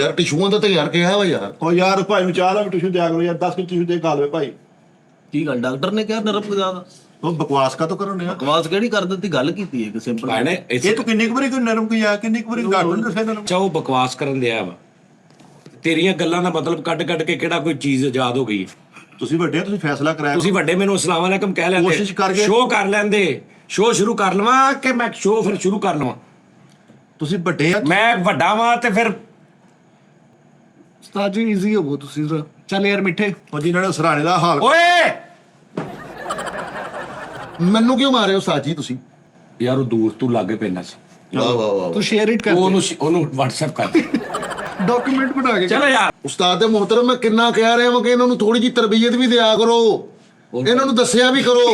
ਯਾਰ ਟਿਸ਼ੂਆਂ ਦਾ ਤਾਂ ਯਾਰ ਕਿਹਾ ਵਾ ਯਾਰ। ਉਹ ਯਾਰ ਭਾਈ ਨੂੰ ਚਾਹ ਦਾ ਵੀ ਟਿਸ਼ੂ ਦਿਆ ਕਰੋ ਯਾਰ, 10 ਕਿ ਟਿਸ਼ੂ ਦੇ ਖਾ ਲਵੇ ਭਾਈ। ਕੀ ਗੱਲ ਡਾਕਟਰ ਨੇ ਕਿਹਾ ਨਰਮ ਜ਼ਿਆਦਾ? ਉਹ ਬਕਵਾਸ ਕਾ ਤੋਂ ਕਰਨ ਡਿਆ? ਬਕਵਾਸ ਕਿਹੜੀ ਕਰ ਦਿੱਤੀ? ਗੱਲ ਕੀਤੀ ਹੈ ਕਿ ਸਿੰਪਲ। ਭਾਣੇ ਇਹ ਤੂੰ ਕਿੰਨੀ ਕੁ ਵਾਰੀ ਕੋਈ ਨਰਮ ਕੀ ਆ, ਕਿੰਨੀ ਕੁ ਵਾਰੀ ਡਾਕਟਰ ਨੇ ਦੱਸਿਆ ਨਰਮ? ਅੱਛਾ ਉਹ ਬਕਵਾਸ ਕਰਨ ਦਿਆ ਵਾ। ਤੇਰੀਆਂ ਗੱਲਾਂ ਦਾ ਮਤਲਬ ਕੱਢ ਕੇ ਕਿਹੜਾ ਕੋਈ ਚੀਜ਼ ਆਜ਼ਾਦ ਹੋ ਗਈ? ਤੁਸੀਂ ਵੱਡੇ ਹੋ, ਤੁਸੀਂ ਫੈਸਲਾ ਕਰਾਇਆ। ਤੁਸੀਂ ਵੱਡੇ ਮੈਨੂੰ ਅਸਲਾਮ ਵਾਲੇਕਮ ਕਹਿ ਲੈਂਦੇ, ਕੋਸ਼ਿਸ਼ ਕਰਕੇ ਸ਼ੋਅ ਕਰ ਲੈਂਦੇ। ਸ਼ੋਅ ਸ਼ੁਰੂ ਕਰ ਲਵਾਂ ਕਿ ਮੈਂ ਸ਼ੋਅ ਫਿਰ ਸ਼ੁਰੂ ਕਰ ਲਵਾਂ? ਤੁਸੀਂ ਵੱਡੇ ਆ। ਮੈਂ ਵੱਡਾ ਵਾਂ ਤੇ ਫਿਰ ਉਸਤਾਦ ਜੀ ਈਜ਼ੀ ਹੋਵੋ ਤੁਸੀਂ ਤਾਂ। ਚੱਲ ਯਾਰ ਮਿੱਠੇ। ਉਹ ਜਿਨ੍ਹਾਂ ਨੇ ਸਰਾਣੇ ਦਾ ਹਾਲ। ਓਏ ਮੈਨੂੰ ਕਿਉਂ ਮਾਰਿਓ ਉਸਤਾਦ ਜੀ ਤੁਸੀਂ? ਯਾਰ ਉਹ ਦੂਰ ਤੂੰ ਲਾਗੇ ਪੈਣਾ ਸੀ। ਵਾਹ ਵਾਹ ਵਾਹ। ਤੂੰ ਸ਼ੇਅਰ ਇਟ ਕਰ ਉਹਨੂੰ WhatsApp ਕਰ ਦੇ। ਡਾਕੂਮੈਂਟ ਬਣਾ ਕੇ। ਚਲੋ ਯਾਰ ਉਸਤਾਦ ਦੇ ਮੁਹਤਰਮ, ਮੈਂ ਕਿੰਨਾ ਕਹਿ ਰਿਹਾ ਵਾਂ ਕਿ ਇਹਨਾਂ ਨੂੰ ਥੋੜੀ ਜਿਹੀ ਤਰਬੀਅਤ ਵੀ ਦਿਆ ਕਰੋ, ਇਹਨਾਂ ਨੂੰ ਦੱਸਿਆ ਵੀ ਕਰੋ।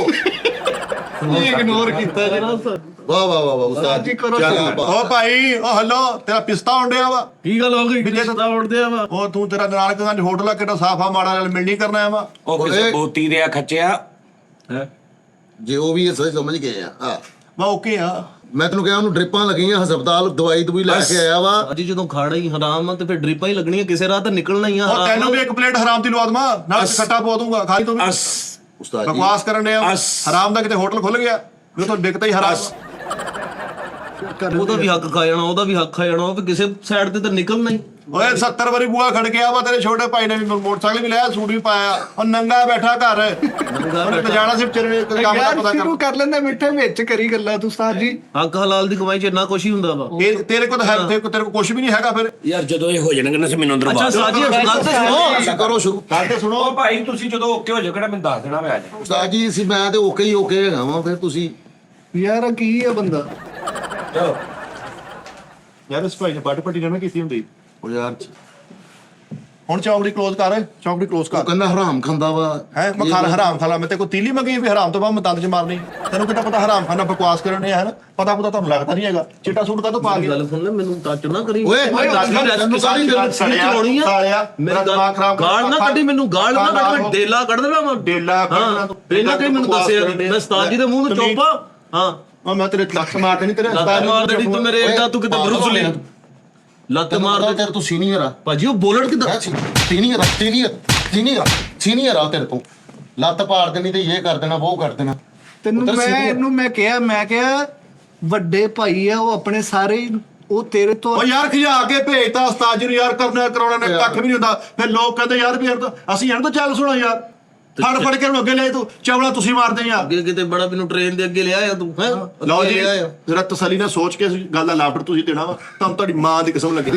ਇਹ ਇਗਨੋਰ ਕੀਤਾ ਜੀ। ਵਾਹ ਵਾਹ ਵਾਹ ਵਾਹ ਉਸਤਾਦ ਜੀ ਕਰੋ। ਚੱਲ ਉਹ ਭਾਈ, ਉਹ ਹਲੋ, ਤੇਰਾ ਪਿਸਤਾ ਹੁੰਦਿਆ ਵਾ। ਕੀ ਗੱਲ ਹੋ ਗਈ? ਵੀ ਜੇ ਕਿਸਦਾ ਉੜਦੇ ਆ ਵਾ? ਉਹ ਤੂੰ ਤੇਰਾ ਨਾਲ ਕਹਿੰਦਾ ਹੋਟਲ ਆ ਕਿਹੜਾ ਸਾਫਾ ਮਾੜਾ ਨਾਲ ਮਿਲ ਨਹੀਂ ਕਰਨਾ ਵਾ। ਉਹ ਕਿਸੇ ਓਏ। ਬੋਤੀ ਦੇ ਆ ਖੱਚਿਆ ਹੈ ਜੇ ਉਹ ਵੀ ਇਹ ਸਮਝ ਗਏ ਆ। ਹਾਂ ਮੈਂ ਓਕੇ ਆ। ਮੈਂ ਤੈਨੂੰ ਕਿਹਾ ਉਹਨੂੰ ਡ੍ਰਿਪਾਂ ਲੱਗੀਆਂ, ਹਸਪਤਾਲ ਦਵਾਈ ਦਵਾਈ ਲੈ ਕੇ ਆਇਆ ਵਾ। ਅਜੀ ਜਦੋਂ ਖਾੜਾ ਹੀ ਹਰਾਮ ਆ ਤੇ ਫਿਰ ਡ੍ਰਿਪਾਂ ਹੀ ਲੱਗਣੀਆਂ, ਕਿਸੇ ਰਾਹ ਤਾਂ ਨਿਕਲਣਾ ਹੀ ਆ। ਉਹ ਤੈਨੂੰ ਵੀ ਇੱਕ ਪਲੇਟ ਹਰਾਮ ਦੀ ਲਵਾ ਦਵਾਂ, ਨਾਲ ਅਸ। ਖੱਟਾ ਪਵਾ ਦੂੰਗਾ, ਖਾਲੀ ਤੂੰ ਵੀ। ਅਸ ਉਸਤਾਦ ਜੀ ਬਕਵਾਸ ਕਰਨ ਡਿਆ ਅਸ। ਹਰਾਮ ਦਾ ਕਿਤੇ ਹੋਟਲ ਖੁੱਲ ਗਿਆ, ਉਹ ਤਾਂ ਵਿਕਦਾ ਹੀ ਹਰਾਮ। ਉਹਦਾ ਵੀ ਹੱਕ ਖਾ ਜਾਣਾ, ਉਹਦਾ ਵੀ ਹੱਕ ਖਾ ਜਾਣਾ, ਉਹ ਵੀ ਕਿਸੇ ਸਾਈਡ ਤੇ ਤਾਂ ਨਿਕਲਣਾ ਹੀ। ਓਏ 70 ਵਾਰੀ ਬੂਆ ਖੜ ਕੇ ਆਵਾ, ਤੇਰੇ ਛੋਟੇ ਭਾਈ ਨੇ ਵੀ ਮੋਟਰਸਾਈਕਲ ਵੀ ਲਿਆ, ਸੂਟ ਵੀ ਪਾਇਆ, ਉਹ ਨੰਗਾ ਬੈਠਾ ਘਰ। ਉਹਨੇ ਜਾਣਾ ਸਿਰਫ ਚਿਰ ਕੰਮ ਦਾ ਯਾਰ ਪਤਾ ਸ਼ੁਰੂ ਕਰ। ਕਰ ਲੈਂਦਾ ਮਿੱਠੇ ਵਿੱਚ ਕਰੀ ਗੱਲਾਂ ਤੂੰ ਉਸਤਾਦ ਜੀ। ਹੱਕ ਹਲਾਲ ਦੀ ਕਮਾਈ 'ਚ ਇੰਨਾ ਕੁਛ ਹੀ ਹੁੰਦਾ ਵਾ। ਤੇਰੇ ਕੋਲ ਤਾਂ ਹੈ, ਤੇਰੇ ਕੋਲ ਕੁਝ ਵੀ ਨਹੀਂ ਹੈਗਾ ਫਿਰ। ਯਾਰ ਜਦੋਂ ਇਹ ਹੋ ਜਾਣਗੇ ਨਾ ਮੈਨੂੰ ਅੰਦਰੋਂ ਅੱਛਾ ਬਾਹਰ ਸਾਜੀ ਗੱਲ ਤੇ ਸੁਣੋ। ਕਰੋ ਸ਼ੁਰੂ। ਗੱਲ ਤੇ ਸੁਣੋ। ਉਹ ਭਾਈ ਤੁਸੀਂ ਜਦੋਂ ਓਕੇ ਹੋ ਜਾਓ ਕਿਹੜਾ ਮੈਨੂੰ ਦੱਸ ਦੇਣਾ ਮੈਂ ਆ ਜਾ। ਉਸਤਾਦ ਜੀ ਸੀ ਮੈਂ ਤੇ ਓਕੇ ਹੀ ਓਕੇ ਹੈਗਾ ਵਾਂ, ਫਿਰ ਤੁਸੀਂ ਯਾਰ ਕੀ ਹੈ ਬੰਦਾ। ਯਾਰ ਇਸ ਭਾਈ ਨੇ ਬੱਟ ਪੱਟੀ ਨਾ ਕੀਤੀ ਹੁੰਦੀ। ਉਹ ਯਾਰ ਹੁਣ ਚੌਂਕੜੀ ਕਲੋਜ਼ ਕਰ, ਚੌਂਕੜੀ ਕਲੋਜ਼ ਉਹ ਕਰ। ਕਹਿੰਦਾ ਹਰਾਮ ਖਾਂਦਾ ਵਾ। ਹੈ ਮੈਂ ਖਾ ਹਰਾਮ ਖਾ ਲਾ, ਮੈਂ ਤੇ ਕੋਈ ਤੀਲੀ ਮੰਗੀ ਵੀ ਹਰਾਮ ਤੋਂ ਬਾਅਦ ਮੈਂ ਦੰਦ ਚ ਮਾਰਨੀ। ਤੈਨੂੰ ਕਿਤਾ ਪਤਾ ਹਰਾਮ ਖਾਣਾ ਬਕਵਾਸ ਕਰਨ ਨੇ, ਹੈ ਨਾ? ਪਤਾ ਤੁਹਾਨੂੰ ਲੱਗਦਾ ਨਹੀਂ ਹੈਗਾ। ਚਿੱਟਾ ਸੂਟ ਕਾਹਤੋਂ ਪਾ ਗਿਆ? ਗੱਲ ਸੁਣ ਲੈ, ਮੈਨੂੰ ਟੱਚ ਨਾ ਕਰੀ। ਓਏ ਤੈਨੂੰ ਸਾਰੀ ਗੱਲ ਚਲਾਉਣੀ ਆ। ਮੇਰੀ ਗਾਲ ਨਾ ਕੱਢੀ, ਮੈਨੂੰ ਗਾਲ ਨਾ ਕੱਢ, ਮੈਂ ਡੇਲਾ ਕੱਢ ਦੇਣਾ ਵਾ। ਡੇਲਾ ਕੱਢਣਾ ਹਾਂ ਪਹਿਲਾਂ ਕਹੀਂ ਮੈਨੂੰ ਦੱਸਿਆ ਨੀ। ਮੈਂ ਉਸਤਾਦ ਜੀ ਦੇ ਮੂੰਹ ਨੂੰ ਚੁੱਪ ਆ। ਹਾਂ ਮੈਂ ਤੇਰੇ ਲੱਖ ਮਾਰ ਦੇਣੀ, ਤੇਰੇ ਲੱਤ ਮਾਰ ਦੇਣੀ ਤੂੰ ਮੇਰੇ ਏਡਾ, ਤੂੰ ਕਿਤੇ ਬਰੂਸ ਲਈ ਲੱਤ ਮਾਰ ਦੇ। ਤੇਰੇ ਤੋਂ ਸੀਨੀਅਰ ਆ ਭਾਜੀ ਉਹ ਬੋਲਣ ਕਿੱਦਾਂ? ਸੀਨੀਅਰ ਸੀਨੀਅਰ ਆ ਤੇਰੇ ਤੋਂ। ਲੱਤ ਪਾੜ ਦੇਣੀ ਤੇ ਇਹ ਕਰ ਦੇਣਾ, ਉਹ ਕਰ ਦੇਣਾ। ਤੈਨੂੰ ਉੱਧਰ ਮੈਂ senior। ਇਹਨੂੰ ਮੈਂ ਕਿਹਾ ਵੱਡੇ ਭਾਈ ਆ ਉਹ, ਆਪਣੇ ਸਾਰੇ ਉਹ ਤੇਰੇ ਤੋਂ। ਉਹ ਯਾਰ ਖਿਜਾ ਕੇ ਭੇਜਤਾ ਉਸਤਾਦ ਜੀ ਨੂੰ ਯਾਰ, ਕਰਨਾ ਕਰਾਉਣਾ ਨੇ ਕੱਖ ਵੀ ਨਹੀਂ ਹੁੰਦਾ। ਫਿਰ ਲੋਕ ਕਹਿੰਦੇ ਯਾਰ ਵੀ ਅਸੀਂ ਇਹਨਾਂ ਤੋਂ ਚੱਲ ਸੁਣੋ ਯਾਰ, ਫੜ ਕੇ ਉਹਨੂੰ ਅੱਗੇ ਲੈ ਤੂੰ ਚਵਲਾ ਤੁਸੀਂ ਮਾਰਦੇ ਯਾਰ। ਅੱਗੇ ਕਿਤੇ ਬੜਾ ਮੈਨੂੰ ਟ੍ਰੇਨ ਦੇ ਅੱਗੇ ਲਿਆ ਤੂੰ। ਹੈ ਲਓ ਜੀ ਜਰਾ ਤਸੱਲੀ ਨਾਲ ਸੋਚ ਕੇ ਗੱਲ ਦਾ ਲਾਫਟ ਤੁਸੀਂ ਦੇਣਾ ਵਾ, ਤੁਹਾਨੂੰ ਤੁਹਾਡੀ ਮਾਂ ਦੀ ਕਸਮ ਲੱਗੇ।